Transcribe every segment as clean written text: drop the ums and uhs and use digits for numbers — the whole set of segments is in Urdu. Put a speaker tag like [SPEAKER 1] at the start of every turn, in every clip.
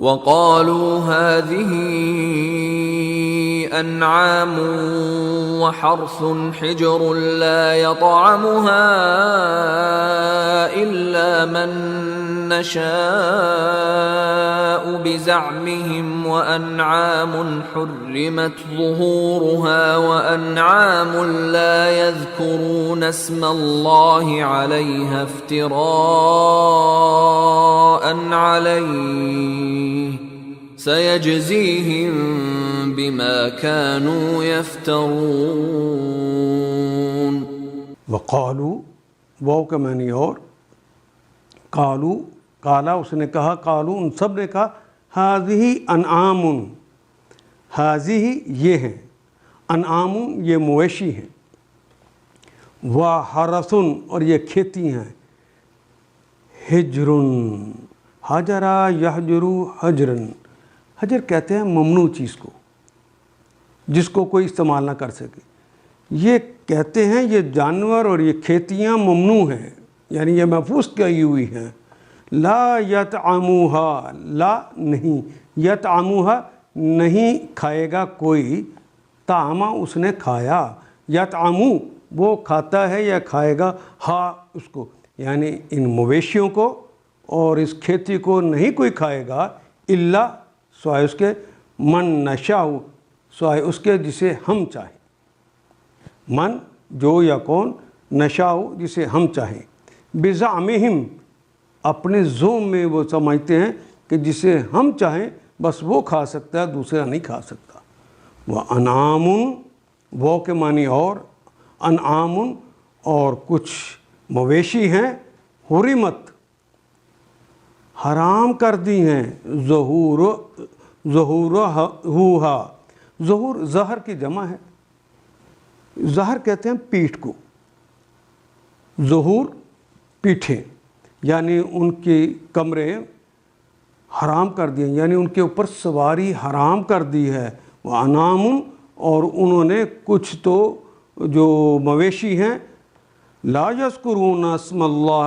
[SPEAKER 1] وقالوا هذه أنعام وحرث حجر لا يطعمها إلا من نشاء بزعمهم وأنعام حرمت ظهورها وأنعام لا يذكرون اسم الله عليها افتراء عليه سيجزيهم بما كانوا يفترون.
[SPEAKER 2] وقالوا واو کا معنی اور قالو قالا اس نے کہا قالو ان سب نے کہا ہاذہ انعام ہاذہ یہ ہیں انعام یہ مویشی ہیں وحرث اور یہ کھیتی ہیں حجر حجرا یحجرو حجرن حجر کہتے ہیں ممنوع چیز کو جس کو کوئی استعمال نہ کر سکے. یہ کہتے ہیں یہ جانور اور یہ کھیتیاں ممنوع ہیں یعنی یہ محفوظ کی ہوئی ہیں. لا یطعموہا لا نہیں یطعموہا نہیں کھائے گا کوئی طعمہ اس نے کھایا یطعمو وہ کھاتا ہے یا کھائے گا ہا اس کو یعنی ان مویشیوں کو اور اس کھیتی کو نہیں کوئی کھائے گا الا سوائے اس کے من نشاء سوائے اس کے جسے ہم چاہیں من جو یا کون نشاء جسے ہم چاہیں بزعمہم اپنے زوم میں وہ سمجھتے ہیں کہ جسے ہم چاہیں بس وہ کھا سکتا ہے دوسرا نہیں کھا سکتا. وانعام وہ کے معنی اور انعام اور کچھ مویشی ہیں حرمت حرام کر دی ہیں ظہورھا ظہور زہر کی جمع ہے. زہر کہتے ہیں پیٹھ کو ظہور پیٹھیں یعنی ان کی کمرے حرام کر دیے یعنی ان کے اوپر سواری حرام کر دی ہے. وہ انعام اور انہوں نے کچھ تو جو مویشی ہیں لا یذکرون اسم اللہ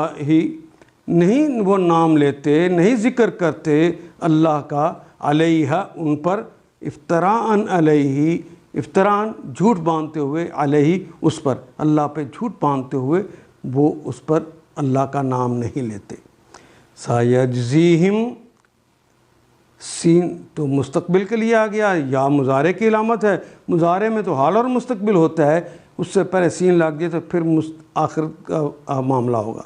[SPEAKER 2] نہیں وہ نام لیتے نہیں ذکر کرتے اللہ کا علیہ ان پر افتراء علیہ افتراء جھوٹ باندھتے ہوئے علیہ اس پر اللہ پہ جھوٹ باندھتے ہوئے وہ اس پر اللہ کا نام نہیں لیتے. سیجزیہم سین تو مستقبل کے لیے آ گیا یا مضارع کی علامت ہے. مضارع میں تو حال اور مستقبل ہوتا ہے اس سے پہلے سین لگ گیا تو پھر آخر کا معاملہ ہوگا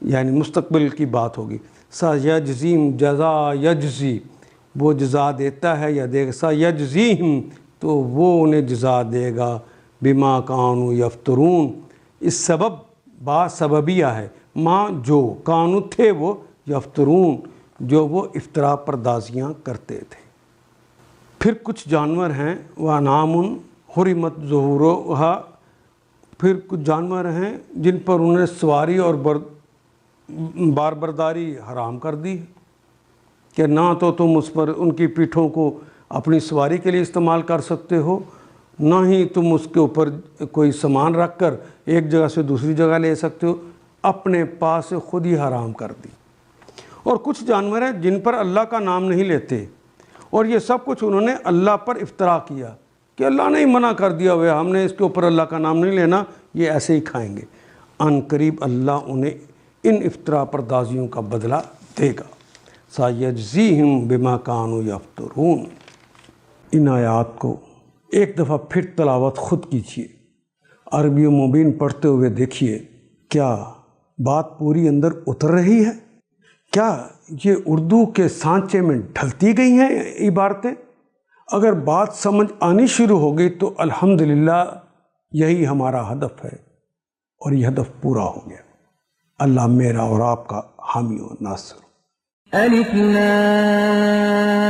[SPEAKER 2] یعنی مستقبل کی بات ہوگی. سیجزیم جزا یجزی وہ جزا دیتا ہے یا دے گا سیجزیہم تو وہ انہیں جزا دے گا بما کانوا یفترون اس سبب با سببیہ ہے ماں جو کانو تھے وہ یفترون جو وہ افطرا پردازیاں کرتے تھے. پھر کچھ جانور ہیں وہ انعام حرمت ظہورھا پھر کچھ جانور ہیں جن پر انہیں سواری اور بار برداری حرام کر دی کہ نہ تو تم اس پر ان کی پیٹھوں کو اپنی سواری کے لیے استعمال کر سکتے ہو نہ ہی تم اس کے اوپر کوئی سامان رکھ کر ایک جگہ سے دوسری جگہ لے سکتے ہو اپنے پاس سے خود ہی حرام کر دی. اور کچھ جانور ہیں جن پر اللہ کا نام نہیں لیتے اور یہ سب کچھ انہوں نے اللہ پر افترا کیا کہ اللہ نے ہی منع کر دیا ہوا ہم نے اس کے اوپر اللہ کا نام نہیں لینا یہ ایسے ہی کھائیں گے. ان قریب اللہ انہیں ان افترا پردازیوں کا بدلہ دے گا. سیجزیہم بما کانوا یفترون. ان آیات کو ایک دفعہ پھر تلاوت خود کیجیے عربی و مبین پڑھتے ہوئے دیکھیے کیا بات پوری اندر اتر رہی ہے کیا یہ اردو کے سانچے میں ڈھلتی گئی ہیں عبارتیں. اگر بات سمجھ آنی شروع ہو گئی تو الحمدللہ یہی ہمارا ہدف ہے اور یہ ہدف پورا ہو گیا. اللہ میرا اور آپ کا حامی و ناصر.
[SPEAKER 1] الف لام